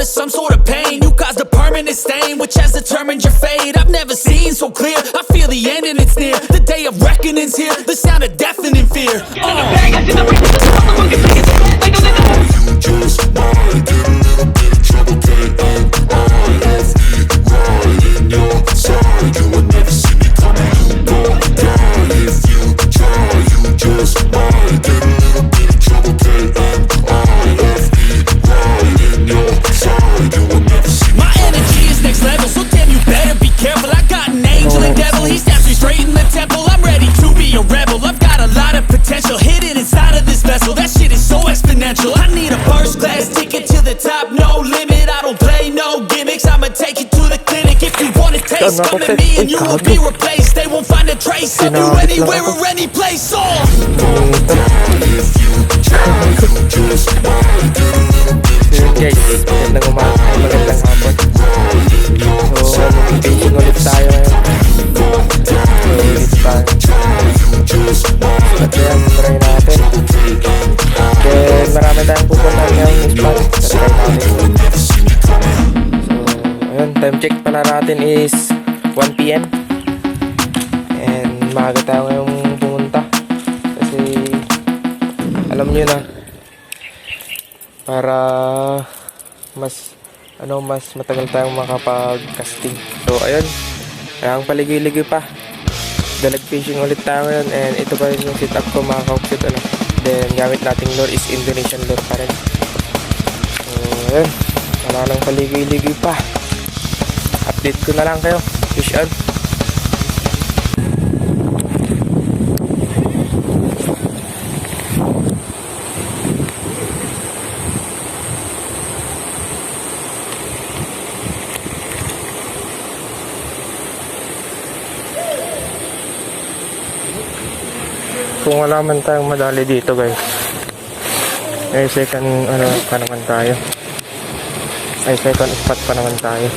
blood is some sort of pain. You caused a permanent stain, which has determined your fate. I've never seen so clear, I feel the end and it's near. The day of reckoning's here, the sound of deafening fear. Come at me and you will be replaced. They won't find a trace of you anywhere or any place. Guys, magandang umaga, magandang hapon. So, mag-fishing ulit tayo ngayon. At yan, try natin. Then, marami tayong pupunta ngayong spot. Try natin. So, ayun, time check pala natin is 1 PM. And maaga tayo ngayong pumunta. Kasi, alam nyo na, para mas matagal tayong makapag-casting. So ayun, ang paligoy-ligoy pa, dalag fishing ulit tayo ngayon. And ito pa rin yung setup ko mga kauksit. Then gamit nating lure is Indonesian lure pa rin. So ayun, wala nang paligoy-ligoy pa, update ko na lang kayo. Fish on. Kung wala man tayong madali dito guys, ay second pa naman tayo, ay second spot pa naman tayo.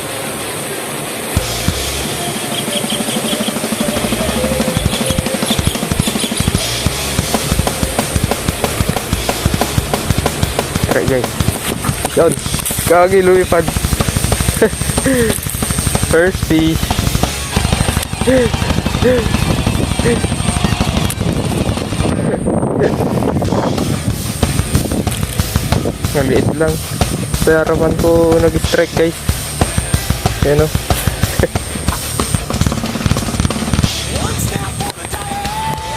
Alright guys, yun, kagi lumipad. First fish. Maliit lang. Sa harapan ko nag-strike guys. Yan o.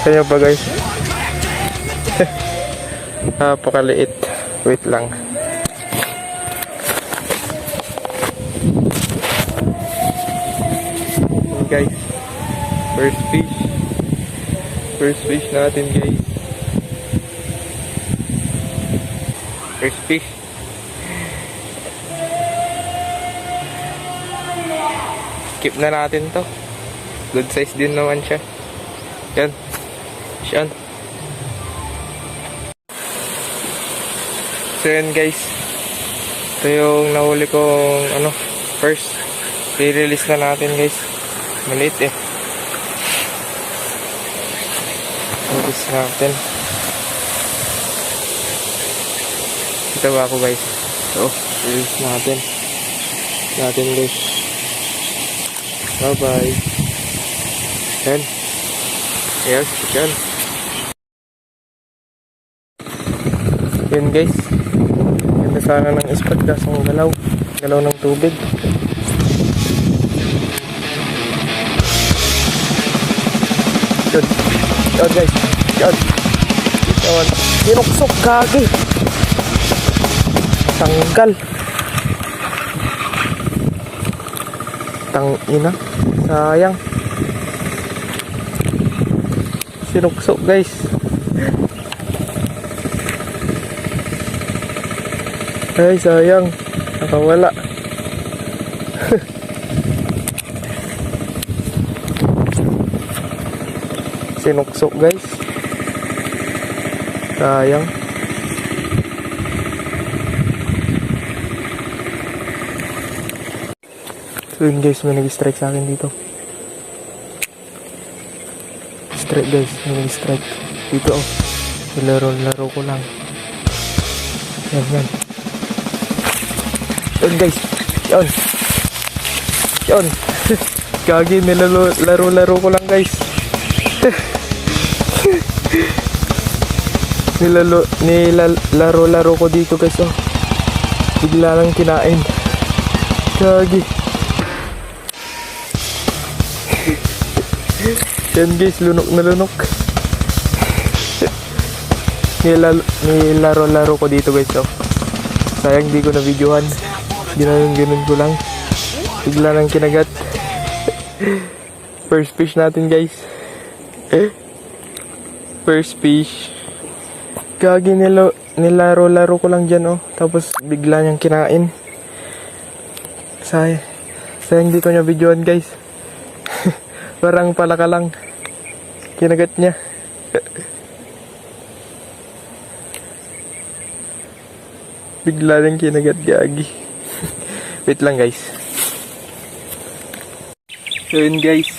Kaya ba guys? Napakaliit. Wait lang. Guys, first fish natin guys. First fish. Skip na natin to. Good size din naman siya. Yan. Yan. So yan guys, ito yung nahuli kong first. I-release na natin guys. Maliit eh. Release natin. Ito ba ako guys? So, release natin guys. Bye bye. Yan. Yes, yan. Yan guys. Ganda sana ng spot kaso ang galaw ng tubig. Yan guys. Yan. Sinuksok gagi. Tanggal. Tangina. Sayang. Sinuksok guys. Ay sayang. Nakawala. Sinuksok guys. Sayang. So yun guys, may nag-strike sa akin dito. Strike guys, may nag-strike dito oh. Laro ko lang. Yan. Yun guys. Yun. Yun. Gagi, nilalaro ko lang guys. Nilalaro ko dito guys. Oh. Bigla lang kinain. Gagi. Yan guys, lunok na lunok. Nilaro ko dito guys. Oh. Sayang di ko na videohan. Ginanon ko lang. Bigla lang kinagat. First fish natin guys. First fish. Gagi, nilaro ko lang dyan oh. Tapos bigla niyang kinain. Sayang di ko niya videohan guys. Parang palaka lang. Kinagat niya. Bigla lang kinagat, gagi. Wait lang guys. So yun guys.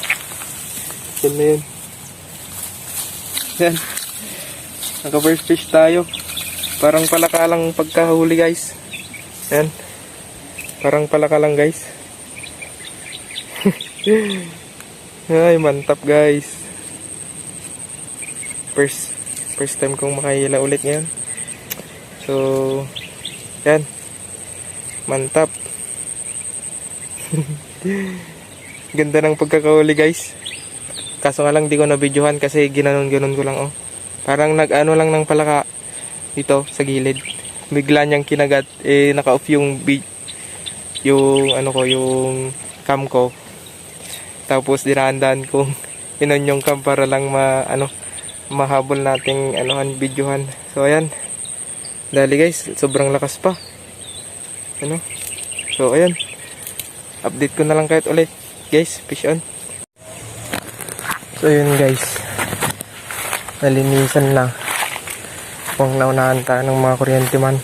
Yan na yun. Yan. Naka first fish tayo. Parang palaka lang pagkahuli guys. Yan. Parang palaka lang guys. Ay, mantap guys. First time kong makahila ulit ngayon. So, yan. Mantap. Ganda ng pagkakahuli guys. Kaso nga lang di ko na videohan kasi ginanon ko lang oh. Parang nag-ano lang ng palaka dito sa gilid. Bigla niyang kinagat. Naka-off yung yung cam ko. Tapos dinaandaan kong inon yung cam para lang mahabol nating videohan. So ayan. Dali guys, sobrang lakas pa. So ayan. Update ko na lang kahit ulit. Guys, fish on. So yun guys. Nalinisan na. Kung naunahan tayo ng mga kuryente man.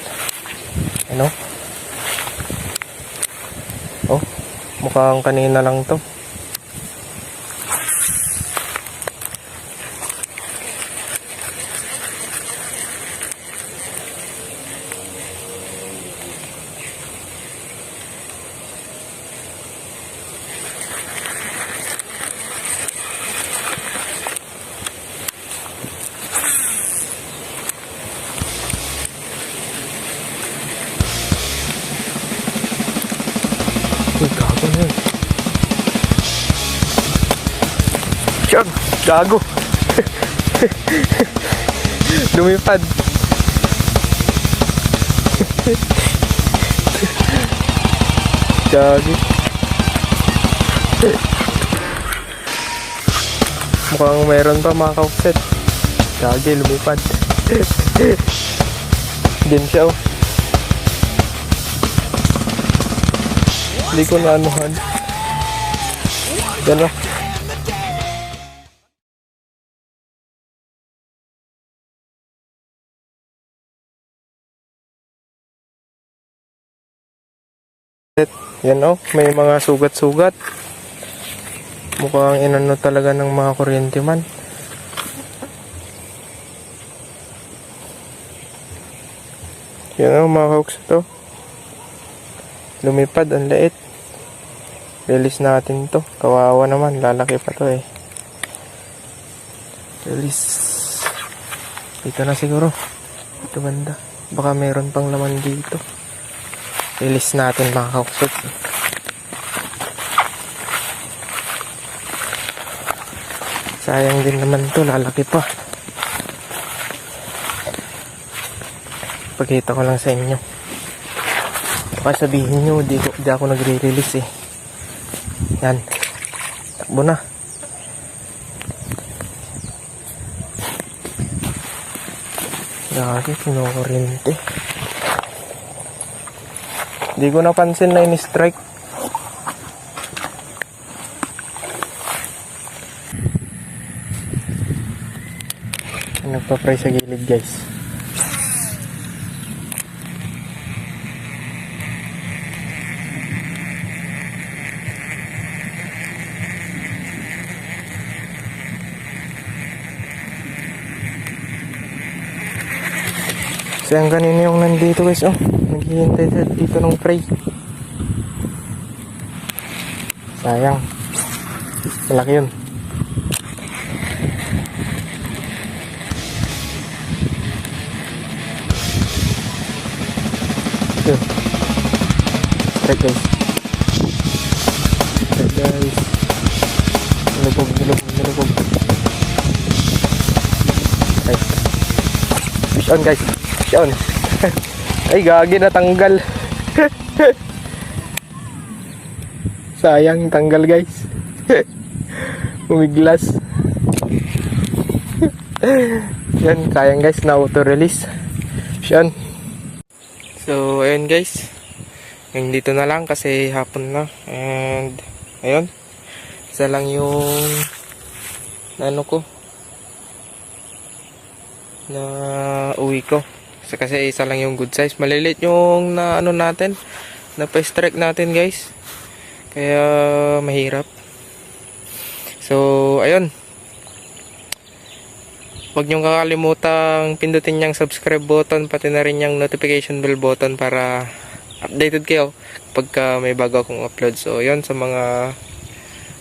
Oh, mukhang kanina lang to. Gago na yun. Tiyag! Gago! Lumipad! Gago! Mukhang meron pa mga ka-offset. Gagi, lumipad. Din siya oh. Hindi ko na anuhan. Yan o. Yan o. May mga sugat-sugat. Mukhang inano talaga ng mga kuryente man. Yan o mga hooks ito. Lumipad, ang lait. Release natin to. Kawawa naman, lalaki pa to eh. Release. Dito na siguro. Dito banda. Baka meron pang laman dito. Release natin mga kauksot. Sayang din naman to, lalaki pa. Pakita ko lang sa inyo. Baka sabihin nyo, di ako nagre-release eh. Yan. Takbo na. Lagi, kinukuryente. Di ko napansin na in-strike. Nagpa-pray sa gilid guys. Kasi ang kanina yung nandito guys, oh. Naghihintay dito ng prey. Sayang. Malaki yun. Yun. Strike guys. Strike guys. Nilubog. Ay. Fish on guys. Fish on. Ay gagi natanggal. Sayang tanggal guys. Umiglas. Yan, sayang guys na auto release. Yan. So ayun guys. Hanggang dito na lang kasi hapon na. And ayun. Isa lang yung ano ko na uwi ko. Kasi isa lang yung good size. Malilit yung na ano natin, na pa-strike natin guys. Kaya mahirap. So ayun. Huwag niyong kakalimutang pindutin yung subscribe button, pati na rin yung notification bell button para updated kayo pagka may bago akong upload. So yun, sa mga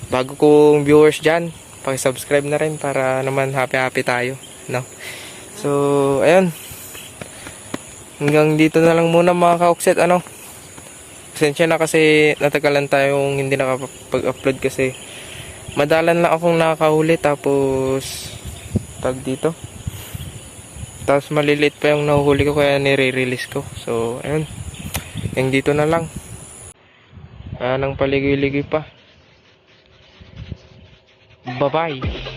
bago kong viewers dyan, paki-subscribe na rin para naman happy tayo, no? So ayun, hanggang dito na lang muna mga ka-Oxet, ano. Pasensya na kasi natagalan tayong hindi nakapag-upload kasi madalan lang akong nakahuli, tapos tag dito, tapos maliliit pa yung nahuhuli ko kaya nire-release ko. So ayun, hanggang dito na lang. Nang paligoy-ligoy pa. Bye bye.